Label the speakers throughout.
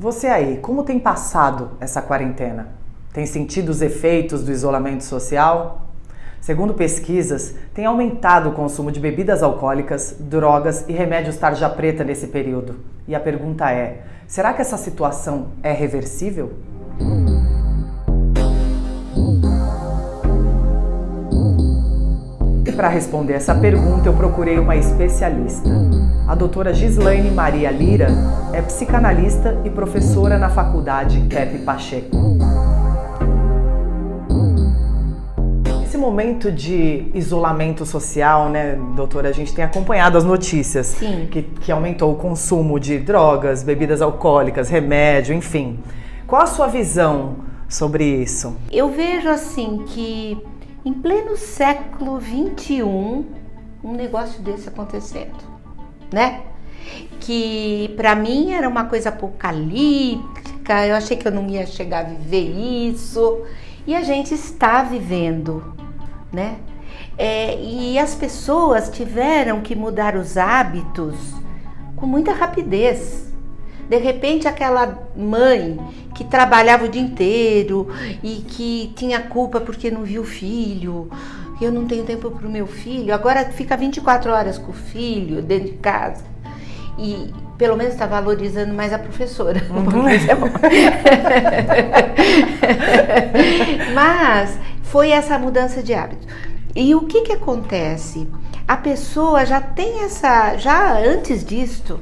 Speaker 1: Você aí, como tem passado essa quarentena? Tem sentido os efeitos do isolamento social? Segundo pesquisas, tem aumentado o consumo de bebidas alcoólicas, drogas e remédios tarja preta nesse período. E a pergunta é, será que essa situação é reversível? E para responder essa pergunta, eu procurei uma especialista. A doutora Gislaine Maria Lira é psicanalista e professora na faculdade Pepe Pacheco. Esse momento de isolamento social, né, doutora, a gente tem acompanhado as notícias.
Speaker 2: Sim.
Speaker 1: Que aumentou o consumo de drogas, bebidas alcoólicas, remédio, enfim. Qual a sua visão sobre isso?
Speaker 2: Eu vejo assim que em pleno século XXI, um negócio desse acontecendo, né? Que pra mim era uma coisa apocalíptica, eu achei que eu não ia chegar a viver isso, e a gente está vivendo, né? E as pessoas tiveram que mudar os hábitos com muita rapidez. De repente, aquela mãe que trabalhava o dia inteiro e que tinha culpa porque não viu o filho, eu não tenho tempo para o meu filho, agora fica 24 horas com o filho dentro de casa e pelo menos está valorizando mais a professora. Mas foi essa mudança de hábito. E o que acontece? A pessoa já tem já antes disto,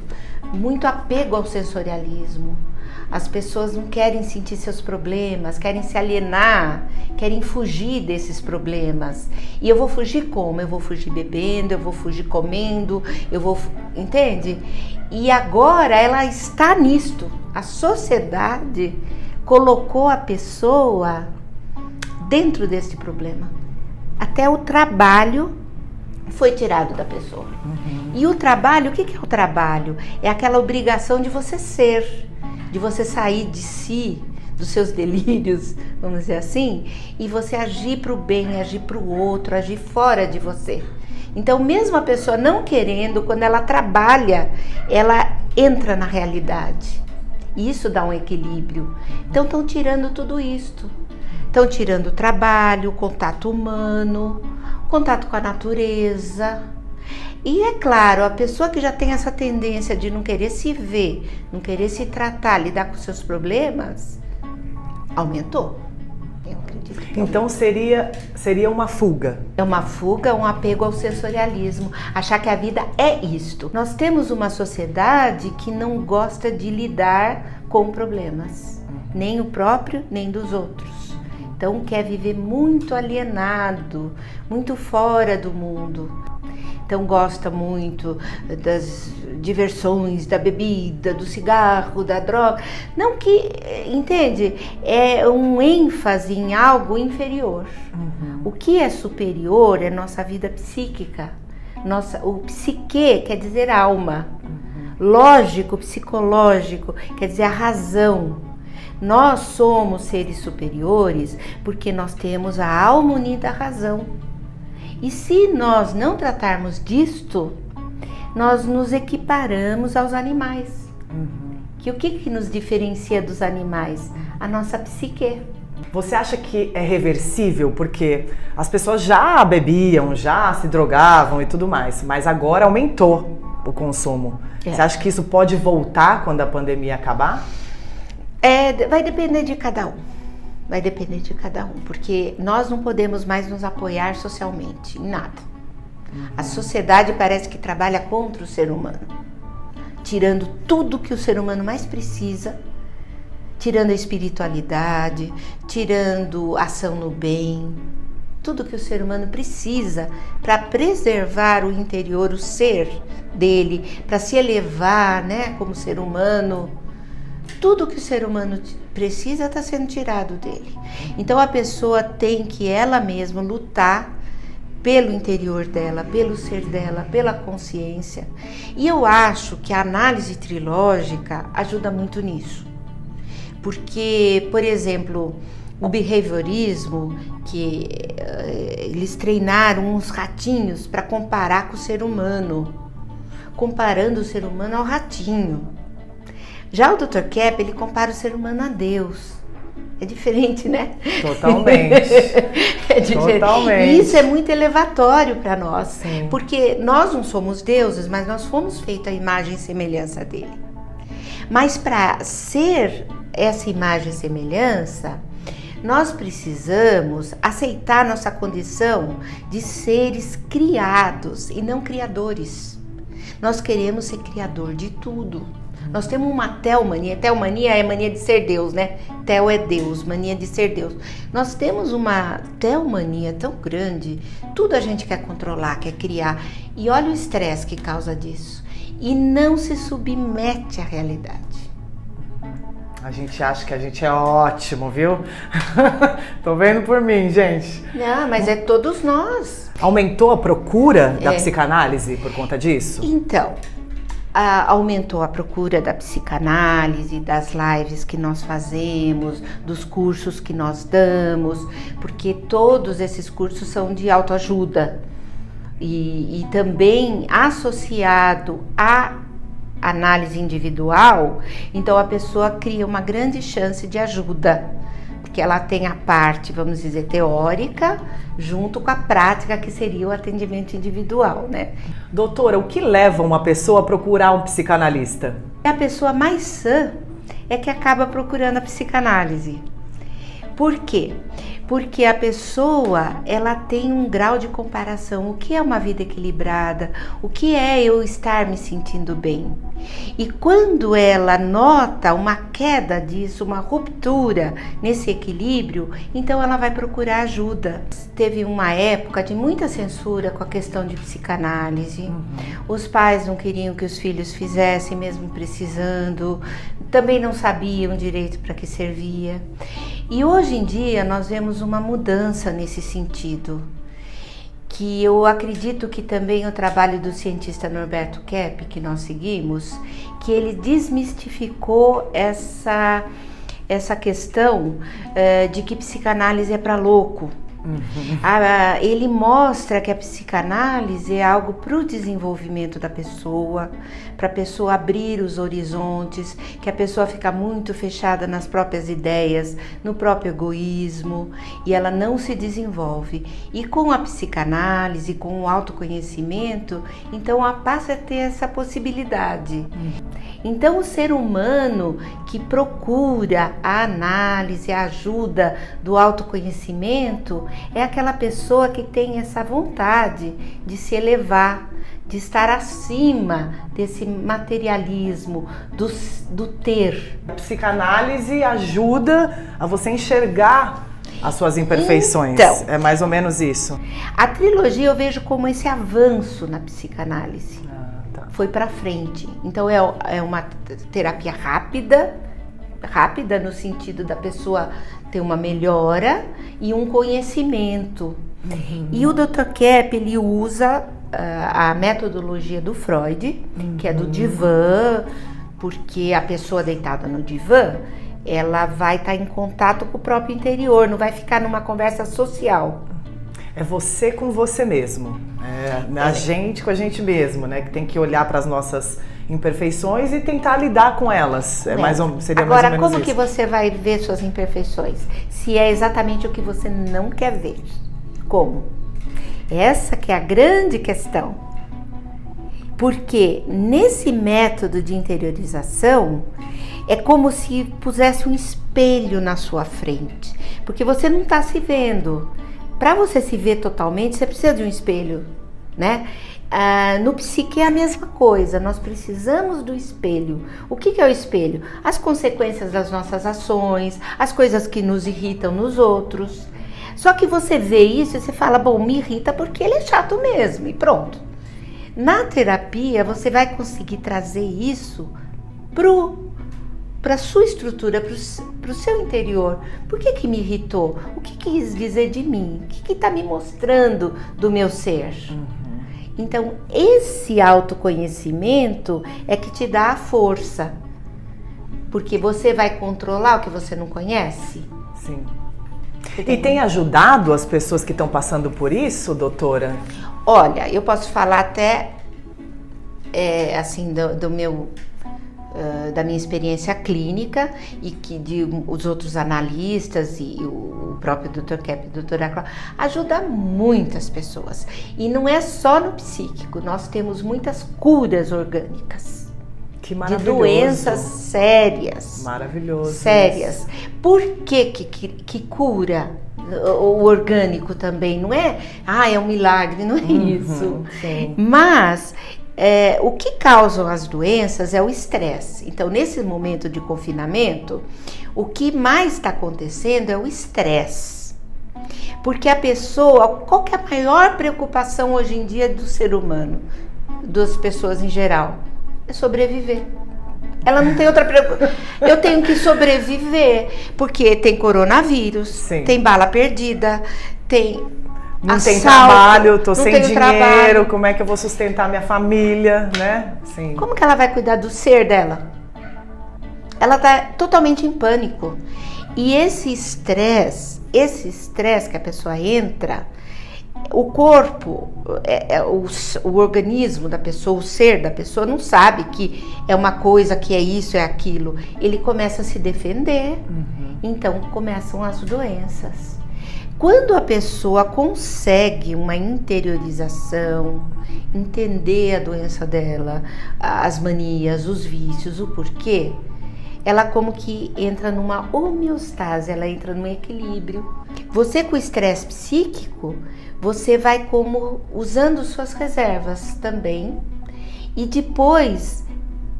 Speaker 2: muito apego ao sensorialismo. As pessoas não querem sentir seus problemas, querem se alienar, querem fugir desses problemas. E eu vou fugir como? Eu vou fugir bebendo, eu vou fugir comendo, entende? E agora ela está nisto. A sociedade colocou a pessoa dentro desse problema. Até o trabalho foi tirado da pessoa. E o trabalho, o que é o trabalho? É aquela obrigação de você ser, de você sair de si, dos seus delírios, vamos dizer assim, e você agir para o bem, agir para o outro, agir fora de você. Então, mesmo a pessoa não querendo, quando ela trabalha, ela entra na realidade. E isso dá um equilíbrio. Então, estão tirando tudo isto. Estão tirando o trabalho, o contato humano, contato com a natureza. E é claro, a pessoa que já tem essa tendência de não querer se ver, não querer se tratar, lidar com seus problemas, aumentou. Eu acredito que
Speaker 1: então seria uma fuga.
Speaker 2: É uma fuga, um apego ao sensorialismo, achar que a vida é isto. Nós temos uma sociedade que não gosta de lidar com problemas, nem o próprio, nem dos outros. Então quer viver muito alienado, muito fora do mundo. Então gosta muito das diversões, da bebida, do cigarro, da droga. Não que, entende? É um ênfase em algo inferior. O que é superior é nossa vida psíquica. O psique quer dizer alma. Lógico, psicológico, quer dizer a razão. Nós somos seres superiores porque nós temos a alma unida à razão. E se nós não tratarmos disto, nós nos equiparamos aos animais. Que o que nos diferencia dos animais? A nossa psique.
Speaker 1: Você acha que é reversível? Porque as pessoas já bebiam, já se drogavam e tudo mais, mas agora aumentou o consumo. Você acha que isso pode voltar quando a pandemia acabar?
Speaker 2: Vai depender de cada um. Vai depender de cada um, porque nós não podemos mais nos apoiar socialmente, em nada. A sociedade parece que trabalha contra o ser humano, tirando tudo que o ser humano mais precisa, tirando a espiritualidade, tirando ação no bem, tudo que o ser humano precisa para preservar o interior, o ser dele, para se elevar, né, como ser humano. Tudo que o ser humano precisa está sendo tirado dele. Então a pessoa tem que ela mesma lutar pelo interior dela, pelo ser dela, pela consciência. E eu acho que a análise trilógica ajuda muito nisso. Porque, por exemplo, o behaviorismo, que eles treinaram uns ratinhos para comparar com o ser humano, comparando o ser humano ao ratinho. Já o Dr. Kepp, ele compara o ser humano a Deus. É diferente, né?
Speaker 1: Totalmente.
Speaker 2: É diferente.
Speaker 1: Totalmente.
Speaker 2: E isso é muito elevatório para nós.
Speaker 1: Sim.
Speaker 2: Porque nós não somos deuses, mas nós fomos feitos à imagem e semelhança dele. Mas para ser essa imagem e semelhança, nós precisamos aceitar nossa condição de seres criados e não criadores. Nós queremos ser criador de tudo. Nós temos uma teomania. Teomania é mania de ser Deus, né? Teo é Deus, mania de ser Deus. Nós temos uma teomania tão grande. Tudo a gente quer controlar, quer criar. E olha o estresse que causa disso. E não se submete à realidade.
Speaker 1: A gente acha que a gente é ótimo, viu? Tô vendo por mim, gente.
Speaker 2: Não, mas é todos nós.
Speaker 1: Aumentou a procura da psicanálise por conta disso?
Speaker 2: Então, aumentou a procura da psicanálise, das lives que nós fazemos, dos cursos que nós damos, porque todos esses cursos são de autoajuda e também associado a análise individual, então a pessoa cria uma grande chance de ajuda, porque ela tem a parte, vamos dizer, teórica, junto com a prática, que seria o atendimento individual, né?
Speaker 1: Doutora, o que leva uma pessoa a procurar um psicanalista?
Speaker 2: A pessoa mais sã é que acaba procurando a psicanálise. Por quê? Porque a pessoa, ela tem um grau de comparação. O que é uma vida equilibrada? O que é eu estar me sentindo bem? E quando ela nota uma queda disso, uma ruptura nesse equilíbrio, então ela vai procurar ajuda. Teve uma época de muita censura com a questão de psicanálise. Os pais não queriam que os filhos fizessem, mesmo precisando. Também não sabiam direito para que servia. E hoje em dia nós vemos uma mudança nesse sentido, que eu acredito que também o trabalho do cientista Norberto Kepp, que nós seguimos, que ele desmistificou essa questão de que psicanálise é para louco. Ele mostra que a psicanálise é algo para o desenvolvimento da pessoa, para a pessoa abrir os horizontes, que a pessoa fica muito fechada nas próprias ideias, no próprio egoísmo, e ela não se desenvolve. E com a psicanálise, com o autoconhecimento, então ela passa a ter essa possibilidade. Então o ser humano que procura a análise, a ajuda do autoconhecimento, é aquela pessoa que tem essa vontade de se elevar, de estar acima desse materialismo, do ter.
Speaker 1: A psicanálise ajuda a você enxergar as suas imperfeições.
Speaker 2: Então,
Speaker 1: é mais ou menos isso.
Speaker 2: A trilogia eu vejo como esse avanço na psicanálise.
Speaker 1: Tá.
Speaker 2: Foi para frente. Então é uma terapia rápida no sentido da pessoa ter uma melhora e um conhecimento. E o Dr. Kepp, ele usa a metodologia do Freud, que é do divã, porque a pessoa deitada no divã, ela vai estar em contato com o próprio interior, não vai ficar numa conversa social.
Speaker 1: É você com você mesmo, a gente com a gente mesmo, né? Que tem que olhar para as nossas imperfeições e tentar lidar com elas. Seria
Speaker 2: Agora,
Speaker 1: mais ou menos
Speaker 2: como
Speaker 1: isso.
Speaker 2: que você vai ver suas imperfeições? Se é exatamente o que você não quer ver. Como? Essa que é a grande questão. Porque nesse método de interiorização, é como se pusesse um espelho na sua frente. Porque você não está se vendo. Para você se ver totalmente, você precisa de um espelho, né? No psique é a mesma coisa, nós precisamos do espelho. O que é o espelho? As consequências das nossas ações, as coisas que nos irritam nos outros. Só que você vê isso e você fala, bom, me irrita porque ele é chato mesmo, e pronto. Na terapia, você vai conseguir trazer isso para a sua estrutura, para o seu interior. Por que me irritou? O que quis dizer de mim? O que está me mostrando do meu ser? Então, esse autoconhecimento é que te dá a força. Porque você vai controlar o que você não conhece?
Speaker 1: Sim. E tem ajudado as pessoas que estão passando por isso, doutora?
Speaker 2: Olha, eu posso falar até, assim, do meu da minha experiência clínica e que de os outros analistas e o próprio Dr. Kepp e Dra. Cláudia, ajuda muitas pessoas. E não é só no psíquico, nós temos muitas curas orgânicas.
Speaker 1: Que
Speaker 2: De
Speaker 1: maravilhoso.
Speaker 2: doenças sérias.
Speaker 1: Maravilhoso.
Speaker 2: Sérias. Por que cura o orgânico também? Não é, é um milagre, não é isso.
Speaker 1: Sim.
Speaker 2: Mas o que causam as doenças é o estresse. Então, nesse momento de confinamento, o que mais está acontecendo é o estresse. Porque a pessoa, qual que é a maior preocupação hoje em dia do ser humano, das pessoas em geral? É sobreviver. Ela não tem outra preocupação. Eu tenho que sobreviver, porque tem coronavírus,
Speaker 1: Sim.
Speaker 2: tem bala perdida, tem
Speaker 1: Não
Speaker 2: assalto,
Speaker 1: tem trabalho, tô
Speaker 2: não
Speaker 1: sem
Speaker 2: tenho
Speaker 1: dinheiro,
Speaker 2: trabalho.
Speaker 1: como é que eu vou sustentar minha família, né? Sim.
Speaker 2: Como que ela vai cuidar do ser dela? Ela tá totalmente em pânico. E esse estresse que a pessoa entra, o corpo, o organismo da pessoa, o ser da pessoa não sabe que é uma coisa, que é isso, é aquilo. Ele começa a se defender, então começam as doenças. Quando a pessoa consegue uma interiorização, entender a doença dela, as manias, os vícios, o porquê, ela como que entra numa homeostase, ela entra num equilíbrio. Você com estresse psíquico, você vai como usando suas reservas também, e depois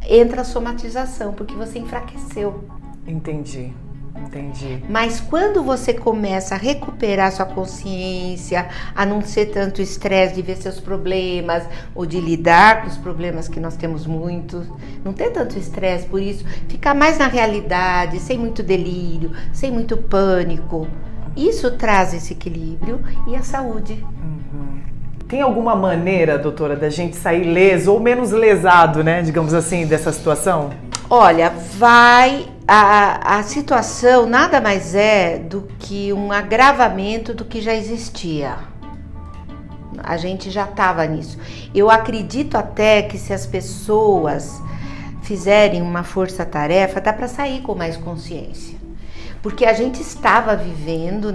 Speaker 2: entra a somatização, porque você enfraqueceu.
Speaker 1: Entendi.
Speaker 2: Mas quando você começa a recuperar sua consciência, a não ser tanto estresse de ver seus problemas ou de lidar com os problemas que nós temos muitos, não ter tanto estresse por isso, ficar mais na realidade, sem muito delírio, sem muito pânico, isso traz esse equilíbrio e a saúde.
Speaker 1: Tem alguma maneira, doutora, da gente sair leso ou menos lesado, né, digamos assim, dessa situação?
Speaker 2: Olha, a situação nada mais é do que um agravamento do que já existia. A gente já estava nisso. Eu acredito até que se as pessoas fizerem uma força-tarefa, dá para sair com mais consciência. Porque a gente estava vivendo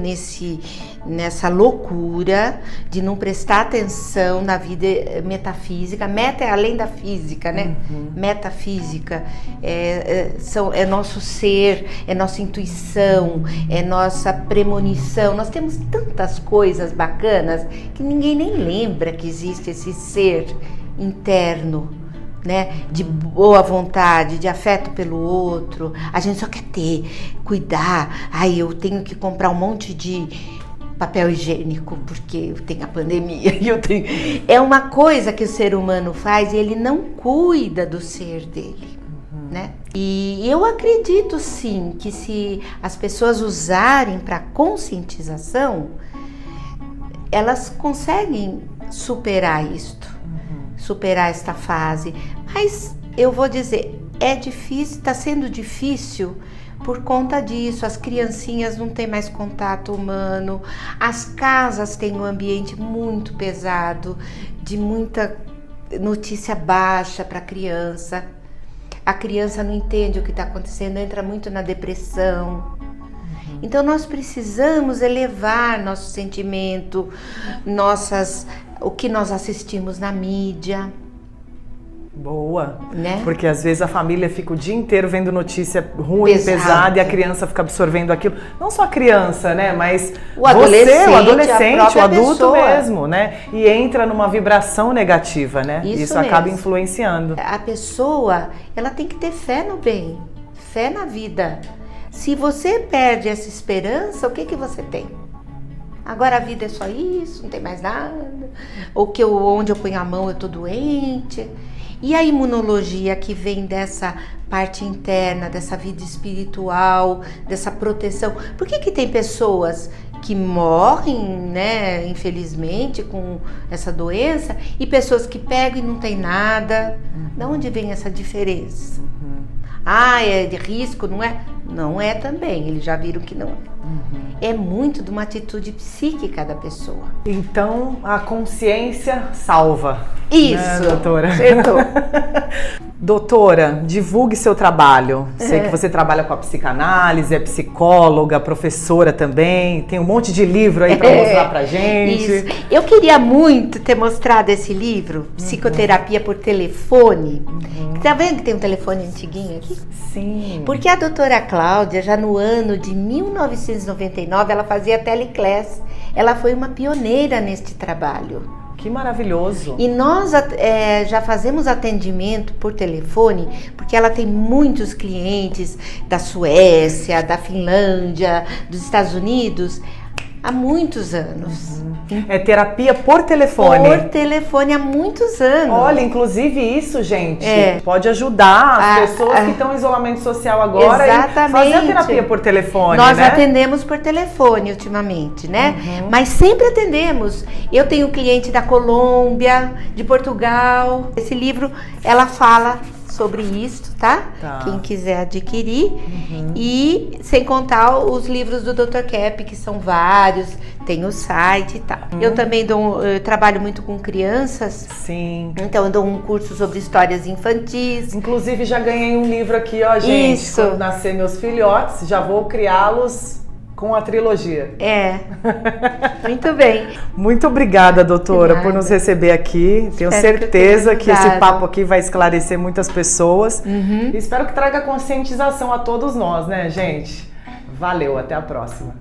Speaker 2: nessa loucura de não prestar atenção na vida metafísica. Meta é além da física, né? Metafísica é nosso ser, é nossa intuição, é nossa premonição. Nós temos tantas coisas bacanas que ninguém nem lembra que existe esse ser interno, né, de boa vontade, de afeto pelo outro. A gente só quer cuidar. Eu tenho que comprar um monte de papel higiênico porque tem a pandemia. É uma coisa que o ser humano faz e ele não cuida do ser dele, né? E eu acredito sim que se as pessoas usarem para conscientização, elas conseguem superar isto. Superar esta fase, mas eu vou dizer, é difícil, está sendo difícil por conta disso. As criancinhas não têm mais contato humano, as casas têm um ambiente muito pesado, de muita notícia baixa para a criança não entende o que está acontecendo, entra muito na depressão. Então nós precisamos elevar nosso sentimento, o que nós assistimos na mídia.
Speaker 1: Boa,
Speaker 2: né?
Speaker 1: Porque às vezes a família fica o dia inteiro vendo notícia ruim, pesada, e a criança fica absorvendo aquilo. Não só a criança, né? Mas o adolescente, o adulto
Speaker 2: pessoa.
Speaker 1: mesmo, né? E entra numa vibração negativa, né? Isso acaba influenciando.
Speaker 2: A pessoa, ela tem que ter fé no bem, fé na vida. Se você perde essa esperança, o que você tem? Agora a vida é só isso, não tem mais nada. Ou onde eu ponho a mão eu tô doente. E a imunologia que vem dessa parte interna, dessa vida espiritual, dessa proteção. Por que tem pessoas que morrem, né, infelizmente, com essa doença, e pessoas que pegam e não tem nada? De onde vem essa diferença? É de risco, não é? Não é também, eles já viram que não é. É muito de uma atitude psíquica da pessoa.
Speaker 1: Então, a consciência salva.
Speaker 2: Isso,
Speaker 1: né, doutora?
Speaker 2: Acertou.
Speaker 1: Doutora, divulgue seu trabalho. Sei que você trabalha com a psicanálise, é psicóloga, professora também. Tem um monte de livro aí para mostrar pra gente.
Speaker 2: Isso. Eu queria muito ter mostrado esse livro, Psicoterapia por Telefone. Tá vendo que tem um telefone antiguinho aqui?
Speaker 1: Sim.
Speaker 2: Porque a doutora Cláudia, já no ano de 1999, ela fazia teleclass. Ela foi uma pioneira neste trabalho.
Speaker 1: Que maravilhoso.
Speaker 2: E nós já fazemos atendimento por telefone, porque ela tem muitos clientes da Suécia, da Finlândia, dos Estados Unidos, há muitos anos.
Speaker 1: É terapia por telefone.
Speaker 2: Por telefone há muitos anos.
Speaker 1: Olha, inclusive isso, gente, pode ajudar as pessoas que estão em isolamento social agora e fazer a terapia por telefone,
Speaker 2: Nós
Speaker 1: né?
Speaker 2: atendemos por telefone ultimamente, né? Mas sempre atendemos. Eu tenho cliente da Colômbia, de Portugal. Esse livro, ela fala sobre isso, tá? Quem quiser adquirir. E sem contar os livros do Dr. Kepp, que são vários, tem o site e tal. Eu também eu trabalho muito com crianças.
Speaker 1: Sim.
Speaker 2: Então eu dou um curso sobre histórias infantis.
Speaker 1: Inclusive já ganhei um livro aqui, ó, gente.
Speaker 2: Isso.
Speaker 1: Quando nascer meus filhotes, já vou criá-los com a trilogia.
Speaker 2: Muito bem.
Speaker 1: Muito obrigada, doutora, por nos receber aqui. Tenho certeza que esse papo aqui vai esclarecer muitas pessoas. E espero que traga conscientização a todos nós, né, gente? Valeu, até a próxima.